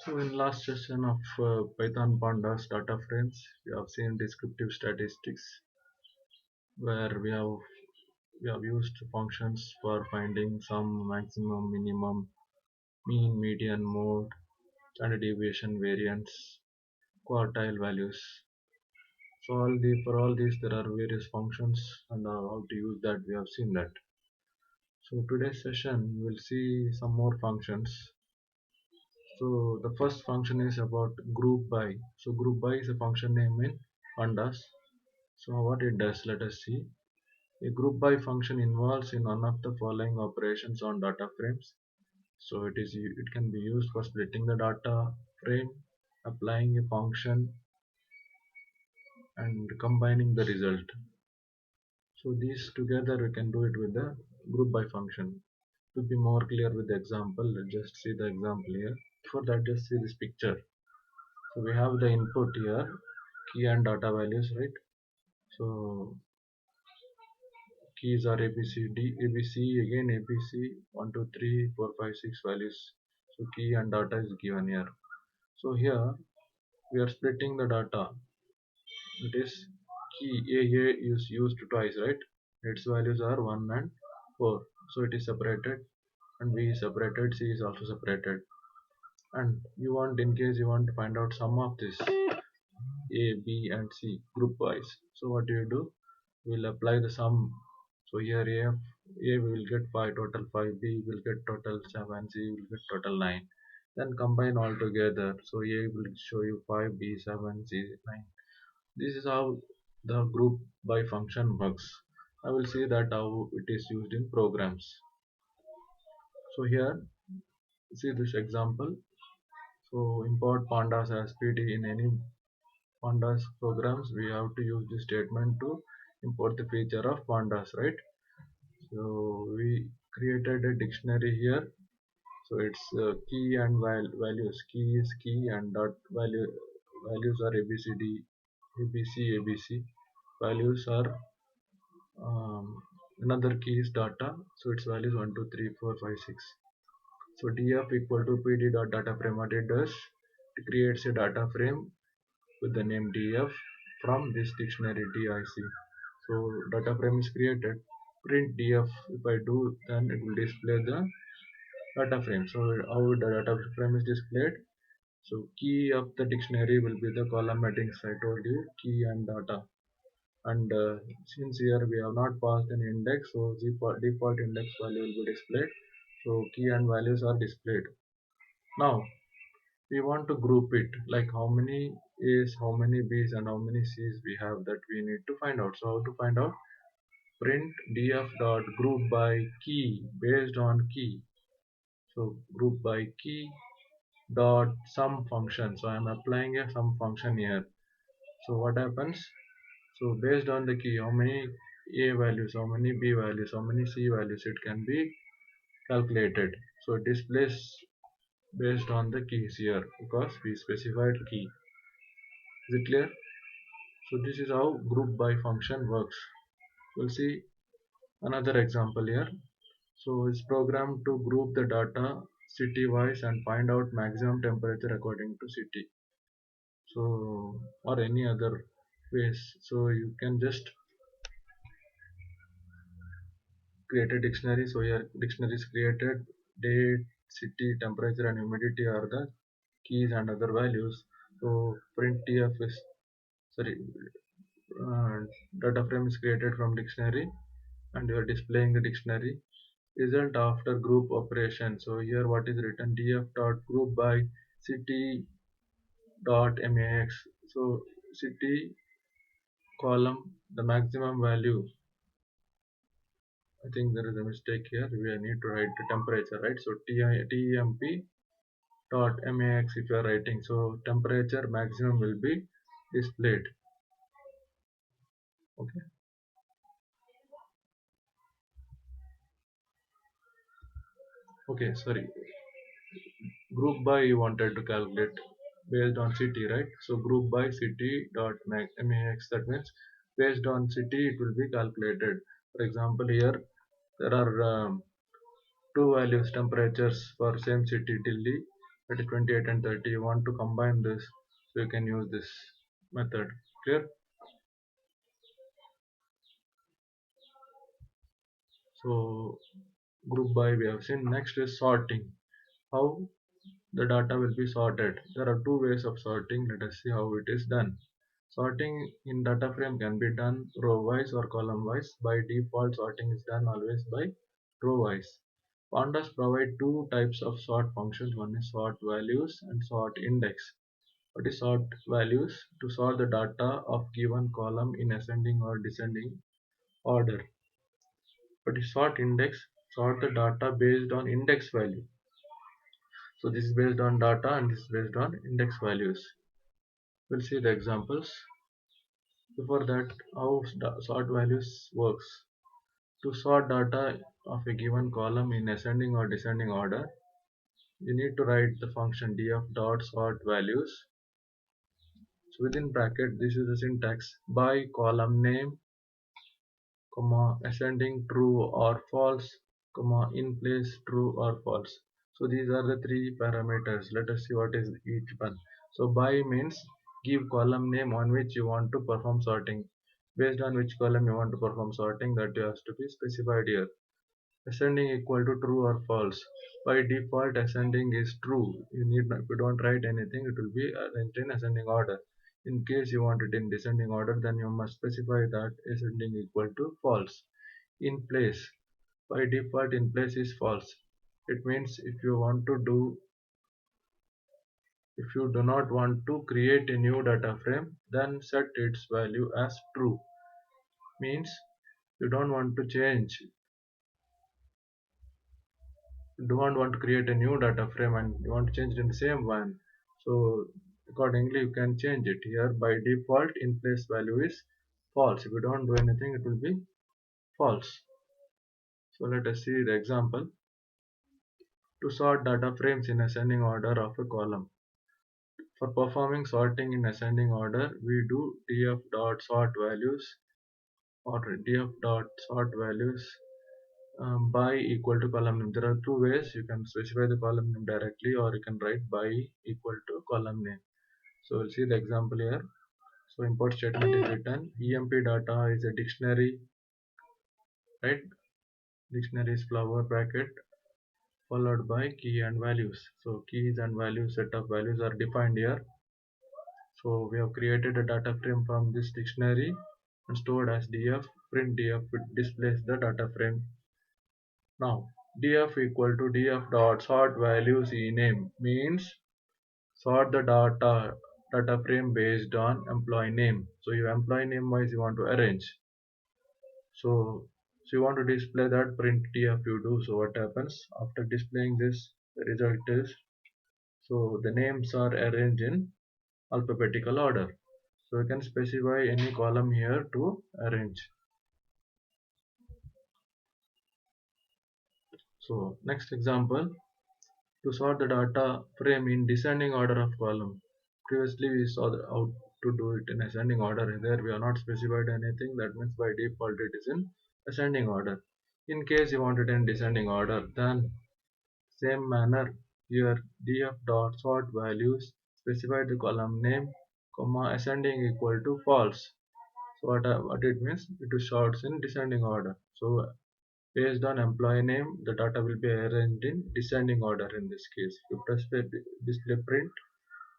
So in last session of Python pandas data frames, we have seen descriptive statistics where we have used functions for finding sum, maximum, minimum, mean, median, mode, standard deviation, variance, quartile values. So for all these there are various functions and how to use that we have seen that. So today's session we'll see some more functions. So the first function is about group by. So group by is a function name in pandas. So what it does, let us see. A group by function involves in one of the following operations on data frames. So it can be used for splitting the data frame, applying a function, and combining the result. So these together we can do it with the group by function. To be more clear with the example, let's just see the example here. For that, just see this picture. So we have the input here, key and data values, right? So keys are ABCD, ABC, again ABC, 1, 2, 3, 4, 5, 6 values. So key and data is given here. So here we are splitting the data. It is key A is used twice, right? Its values are 1 and 4. So it is separated, and B is separated, C is also separated. And in case you want to find out sum of this A, B and C group wise. So what do? We'll apply the sum. So here A will get 5, total 5, B will get total 7, C will get total 9. Then combine all together. So A will show you 5, B 7, C 9. This is how the group by function works. I will see that how it is used in programs. So here, see this example. So import pandas as PD in any pandas programs. We have to use this statement to import the feature of pandas, right? So we created a dictionary here. So it's key and values. Key is key and dot values are ABCD, ABC, ABC. Values are another key is data. So its value is 1, 2, 3, 4, 5, 6. So df equal to pd dot data frame. What it does, it creates a data frame with the name df from this dictionary dic. So data frame is created. Print df, if I do, then it will display the data frame. So how the data frame is displayed? So key of the dictionary will be the column headings. I told you key and data. And since here we have not passed an index, so default index value will be displayed. So key and values are displayed. Now we want to group it, like how many A's, how many B's and how many C's we have, that we need to find out. So how to find out? Print df dot group by key based on key. So group by key dot sum function. So I am applying a sum function here. So what happens? So based on the key, how many A values, how many B values, how many C values, it can be calculated. So it displays based on the keys here because we specified key. Is it clear? So this is how group by function works. We'll see another example here. So it's programmed to group the data city wise and find out maximum temperature according to city. So or any other ways. So you can just create a dictionary. So here dictionary is created. Date, city, temperature and humidity are the keys and other values. So print tf is, sorry, uh, data frame is created from dictionary and you are displaying the dictionary result after group operation. So here what is written, df dot group by city dot max. So city column, the maximum value, I think there is a mistake here, we need to write the temperature, right? So temp dot max if you are writing, so temperature maximum will be displayed. Okay, okay, sorry, group by you wanted to calculate based on city, right? So group by city dot max, that means based on city it will be calculated. For example, here there are two values temperatures for same city, Delhi that is 28 and 30. You want to combine this, so you can use this method. Clear? So group by we have seen. Next is sorting. How the data will be sorted. There are two ways of sorting. Let us see how it is done. Sorting in data frame can be done row wise or column wise. By default, sorting is done always by row wise. Pandas provide two types of sort functions. One is sort values and sort index. What is sort values? To sort the data of given column in ascending or descending order. What is sort index? Sort the data based on index value. So this is based on data and this is based on index values. We'll see the examples. Before that, how sort values works. To sort data of a given column in ascending or descending order, you need to write the function df dot sort values. So within bracket, this is the syntax: by column name, comma, ascending true or false, comma, in place true or false. So these are the three parameters. Let us see what is each one. So by means give column name on which you want to perform sorting. Based on which column you want to perform sorting, that has to be specified here. Ascending equal to true or false. By default, ascending is true. If you don't write anything, it will be arranged in ascending order. In case you want it in descending order, then you must specify that ascending equal to false. In place. By default, in place is false. It means if you do not want to create a new data frame, then set its value as true. Means you don't want to change don't want to create a new data frame and you want to change it in the same one, so accordingly you can change it. Here by default in place value is false. If you don't do anything, it will be false. So let us see the example. To sort data frames in ascending order of a column. For performing sorting in ascending order, we do df dot sort values or df dot sort values by equal to column name. There are two ways. You can specify the column name directly, or you can write by equal to column name. So we'll see the example here. So import statement is written. Emp data is a dictionary, right? Dictionary is flower bracket followed by key and values. So keys and values, set of values are defined here. So we have created a data frame from this dictionary and stored as df. Print df, it displays the data frame. Now df equal to df dot sort values ename means sort the data frame based on employee name. So your employee name wise you want to arrange. So you want to display that print df you do. So what happens after displaying this? The result is, so the names are arranged in alphabetical order. So you can specify any column here to arrange. So next example, to sort the data frame in descending order of column. Previously we saw how to do it in ascending order. There we are not specified anything. That means by default it is in ascending order. In case you want it in descending order, then same manner here df dot sort values specify the column name, comma, ascending equal to false. So what it means? It sorts in descending order. So based on employee name, the data will be arranged in descending order in this case. If you press the display print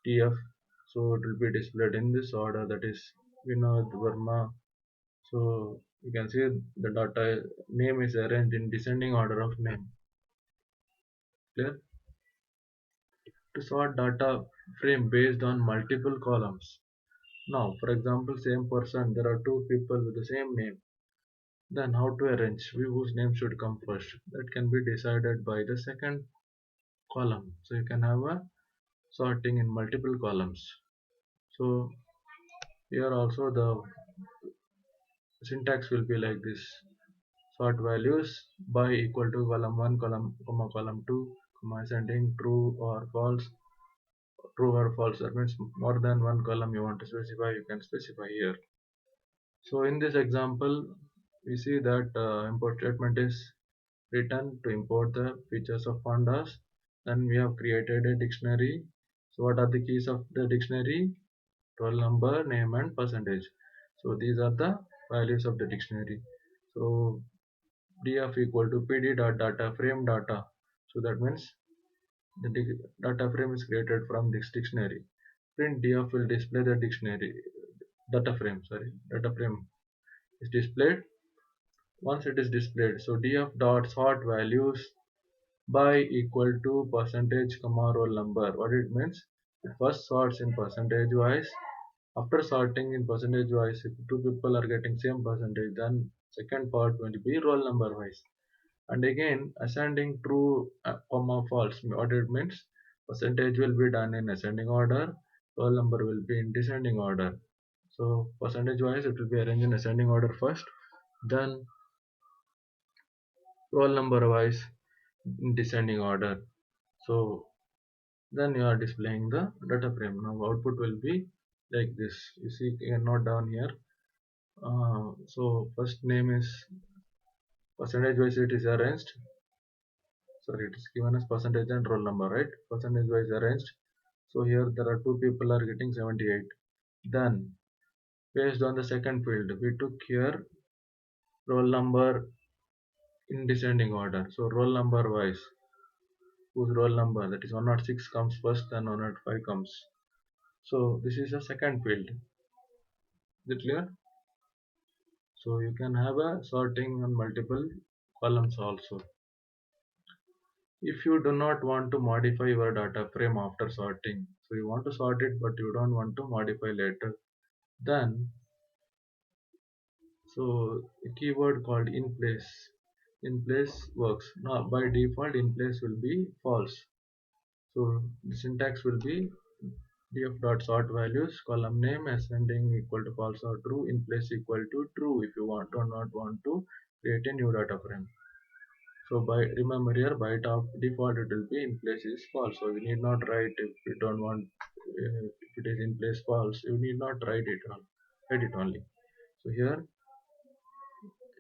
TF, so it will be displayed in this order, that is Vinod Verma. So you can see the data name is arranged in descending order of name. Clear? To sort data frame based on multiple columns. Now, for example, same person, there are two people with the same name. Then how to arrange? Whose name should come first? That can be decided by the second column. So you can have a sorting in multiple columns. So here also the syntax will be like this: sort values by equal to column 1 column 2 ascending true or false. That means more than one column you want to specify, you can specify here. So in this example we see that import statement is written to import the features of pandas. Then we have created a dictionary. So what are the keys of the dictionary? Roll number, name and percentage. So these are the values of the dictionary. So df equal to pd dot data frame data. So that means the data frame is created from this dictionary. Print df will display the dictionary data frame is displayed. Once it is displayed, so df dot sort values by equal to percentage comma roll number. What it means? It first sorts in percentage wise. After sorting in percentage wise, if two people are getting same percentage, then second part will be roll number wise. And again, ascending true comma false. What it means? Percentage will be done in ascending order. Roll number will be in descending order. So percentage wise, it will be arranged in ascending order first. Then roll number wise in descending order. So then you are displaying the data frame. Now output will be like this. You see, you can note down here. So first name is percentage wise it is arranged. Sorry, it is given as percentage and roll number, right? Percentage wise arranged. So here there are two people are getting 78. Then based on the second field, we took here roll number in descending order. So roll number wise, whose roll number, that is 106 comes first, then 105 comes. So this is a second field. Is it clear? So you can have a sorting on multiple columns also. If you do not want to modify your data frame after sorting, so you want to sort it but you don't want to modify later, then so a keyword called in place works. Now by default in place will be false. So the syntax will be df dot sort values column name ascending equal to false or true, in place equal to true if you want or not want to create a new data frame. So by remember here by default it will be in place is false. So you need not write if you don't want if it is in place false. You need not write it on write it only. So here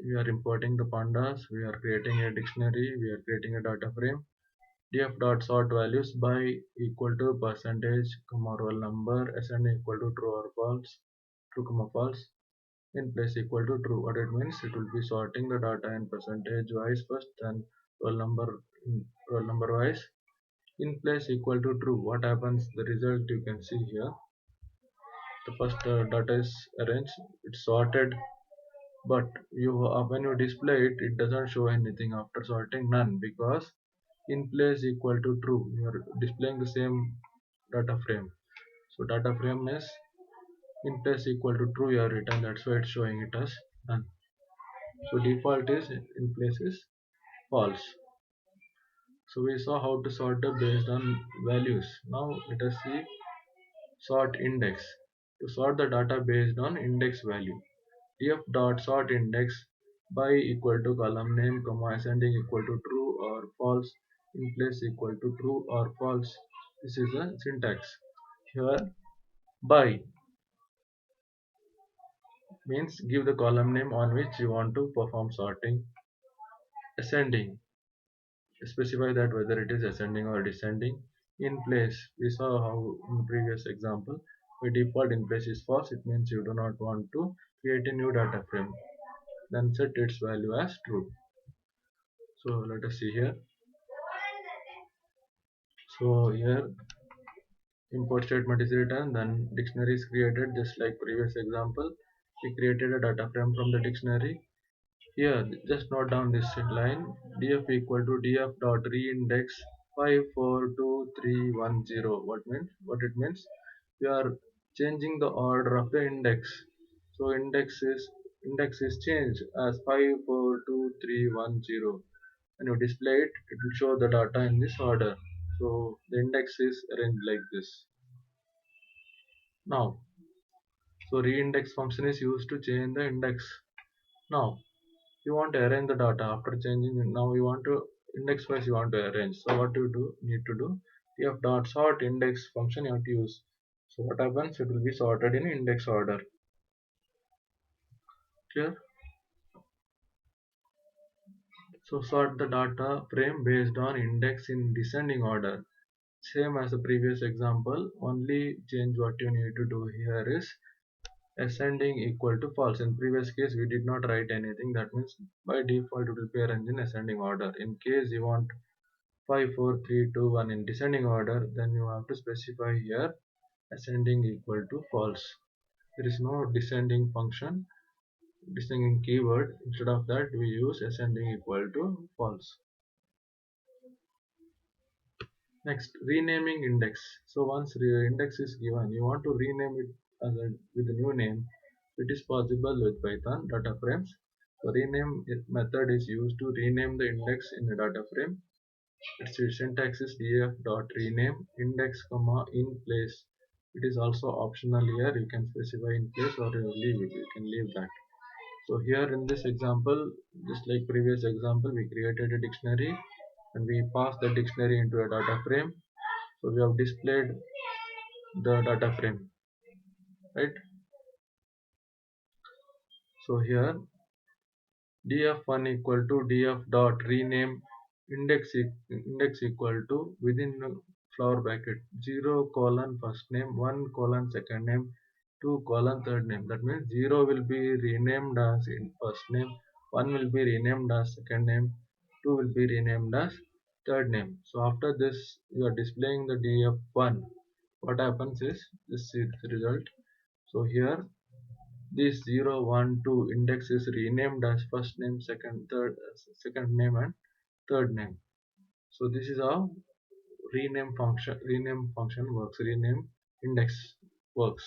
we are importing the pandas. We are creating a dictionary. We are creating a data frame. Df dot sort values by equal to percentage comma roll number ascending equal to true or false true comma false in place equal to true. What it means, it will be sorting the data in percentage wise first, then roll number roll number wise. In place equal to true. What happens? The result you can see here. The first data is arranged. It's sorted, but you when you display it, it doesn't show anything after sorting. None, because in place equal to true. You are displaying the same data frame. So data frame is in place equal to true. You are written. That's why it's showing it as none. So default is in place is false. So we saw how to sort the based on values. Now let us see sort index. To sort the data based on index value. Df dot sort index by equal to column name comma ascending equal to true or false in place equal to true or false. This is the syntax. Here by means give the column name on which you want to perform sorting. Ascending, specify that whether it is ascending or descending. In place, we saw how in the previous example by default in place is false. It means you do not want to create a new data frame. Then set its value as true. So let us see here. So here import statement is written, then dictionary is created just like previous example. We created a data frame from the dictionary. Here just note down this line df equal to df dot reindex 542310. What it means, we are changing the order of the index. So index is changed as 542310. When you display it, it will show the data in this order. So the index is arranged like this. Now, so reindex function is used to change the index. Now, you want to arrange the data after changing it. Now you want to index wise you want to arrange. So what you need to do, df dot sort index function you have to use. So what happens? It will be sorted in index order. Clear? So sort the data frame based on index in descending order. Same as the previous example, only change what you need to do here is ascending equal to false. In previous case we did not write anything, that means by default it will be arranged in ascending order. In case you want 5 4 3 2 1 in descending order, then you have to specify here ascending equal to false. There is no descending function, descending keyword. Instead of that we use ascending equal to false. Next, renaming index. So once index is given, you want to rename it with a new name. It is possible with Python data frames. So rename method is used to rename the index in the data frame. Its syntax is df.rename index comma in place. It is also optional here. You can specify in place or you leave it. You can leave that. So here in this example, just like previous example, we created a dictionary and we passed the dictionary into a data frame. So we have displayed the data frame, right? So here df1 equal to df dot rename index equal to within flower bracket 0 colon first name 1 colon second name 2 colon third name. That means 0 will be renamed as in first name, 1 will be renamed as second name, 2 will be renamed as third name. So after this you are displaying the df1. What happens is this is the result. So here this 0 1 2 index is renamed as first name, second name and third name. So this is how rename function works, rename index works.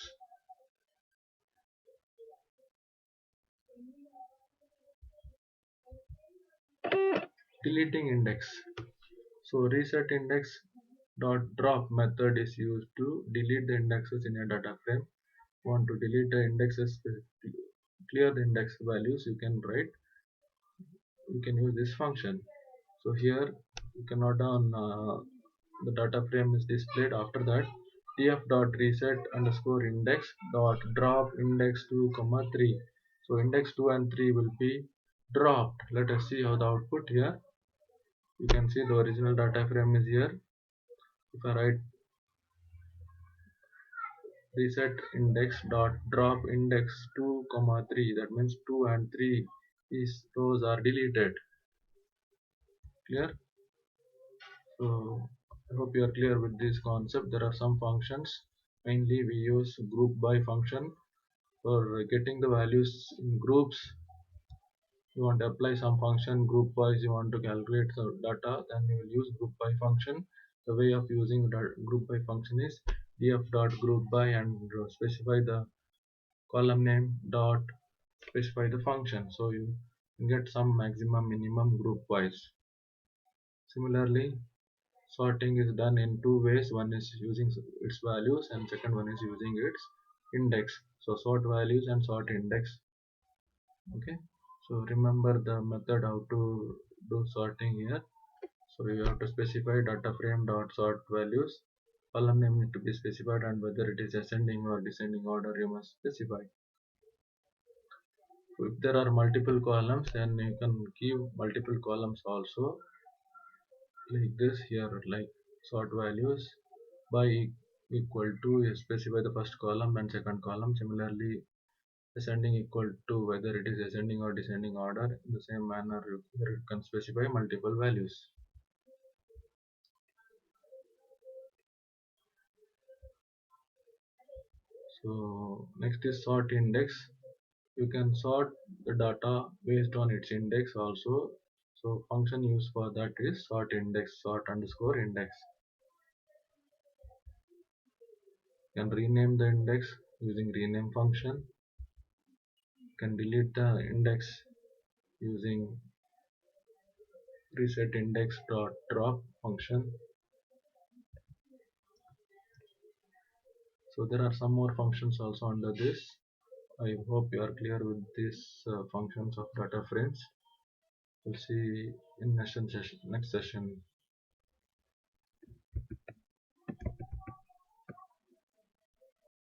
Deleting index. So reset index dot drop method is used to delete the indexes in a data frame. Want to delete the indexes, clear the index values, you can use this function. So here you can note down the data frame is displayed. After that df dot reset underscore index dot drop index 2 comma 3. So index 2 and 3 will be dropped. Let us see how the output here. You can see the original data frame is here. If I write reset index dot drop index 2 comma 3, that means 2 and 3, these rows are deleted. Clear? So I hope you are clear with this concept. There are some functions. Mainly we use group by function for getting the values in groups. You want to apply some function group wise, you want to calculate the data, then you will use group by function. The way of using group by function is df dot group by and specify the column name dot specify the function. So you get some maximum minimum group wise. Similarly, sorting is done in two ways. One is using its values and second one is using its index. So sort values and sort index. Okay, so remember the method how to do sorting here. So you have to specify data frame dot sort values, column name need to be specified, and whether it is ascending or descending order you must specify. So if there are multiple columns, then you can give multiple columns also, like this here, like sort values by equal to, you specify the first column and second column. Similarly, ascending equal to whether it is ascending or descending order. In the same manner you can specify multiple values. So next is sort index. You can sort the data based on its index also. So function used for that is sort index, sort underscore index. You can rename the index using rename function. You can delete the index using reset index dot drop function. So there are some more functions also under this. I hope you are clear with these functions of data frames. We'll see in next session.